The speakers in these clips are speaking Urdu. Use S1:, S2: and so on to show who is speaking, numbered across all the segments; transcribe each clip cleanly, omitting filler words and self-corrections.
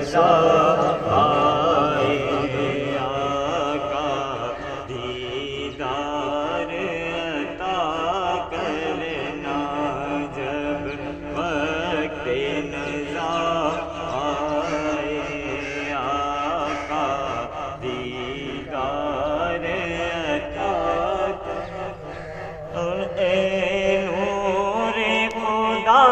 S1: نظر آئے، آقا دیدار عطا کرنا جب وقت نظر آئے، آقا دیدار عطا کرنا۔ اے نور خدا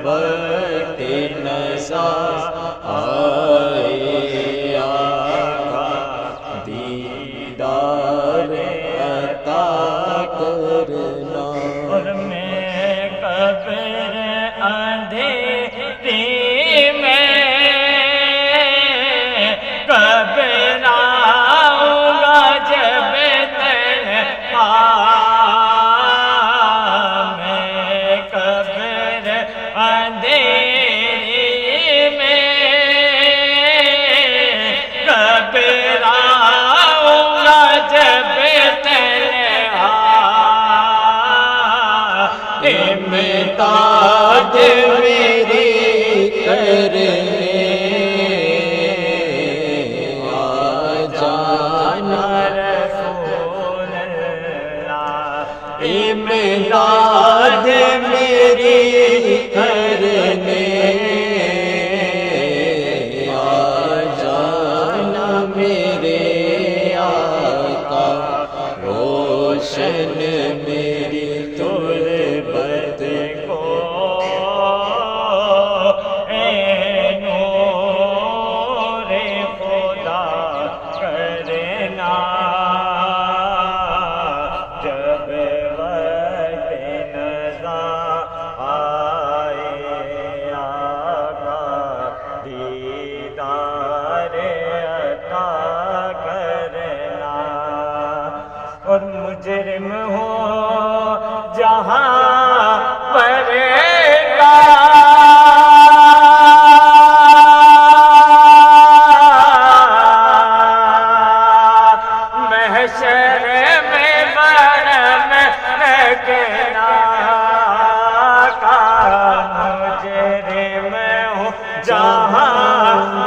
S1: وقت نظر آئے، آقا دیدار عطا کرنا۔ اور میں قبر اندھیری میں کب آؤں گا جب تنہا، میں قبر اندھیری میں کب آؤں گا جب تنہا، امداد میری کرنے آ جانا رسول اللہ، امداد میری کرنے آ جانا میرے آقا، روشن میری تربت کو، اے نور خدا کرنا جب وقت نظر آئے، آقا دیدار عطا کرنا۔ اور مجرم ہو جہاں پر کا محشر میں برہم رکھنا، مجرم ہوں جہاں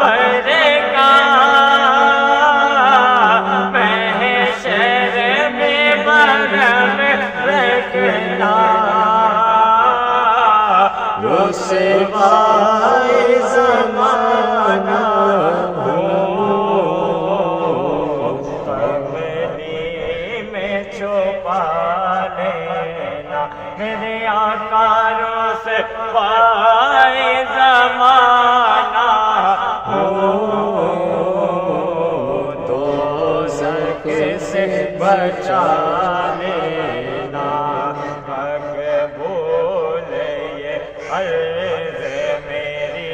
S1: پر کا محشر میں برہم رکھنا، رسوائے زمانہ چھپا لینا، میرے آقا رسوائے زمانہ ہو، دوزخ سے بچا لینا، مقبول یہ عرض میری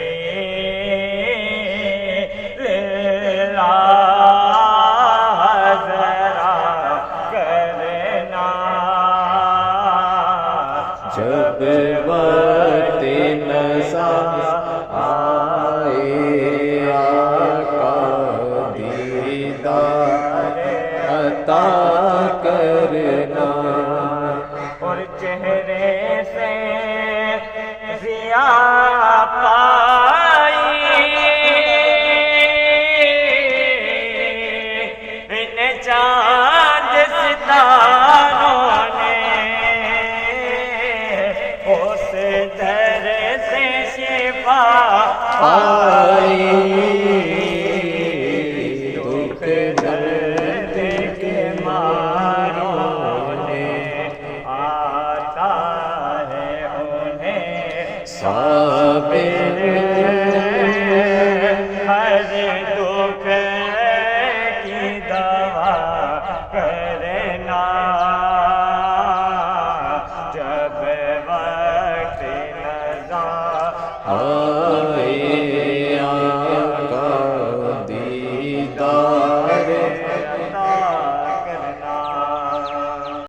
S1: جب وقت نظر آئے، آقا دیدار عطا کر آئی دکھ درد کے ماروں نے آتا ہے انہیں صابر ہر دکھ کی دوا کرنا جب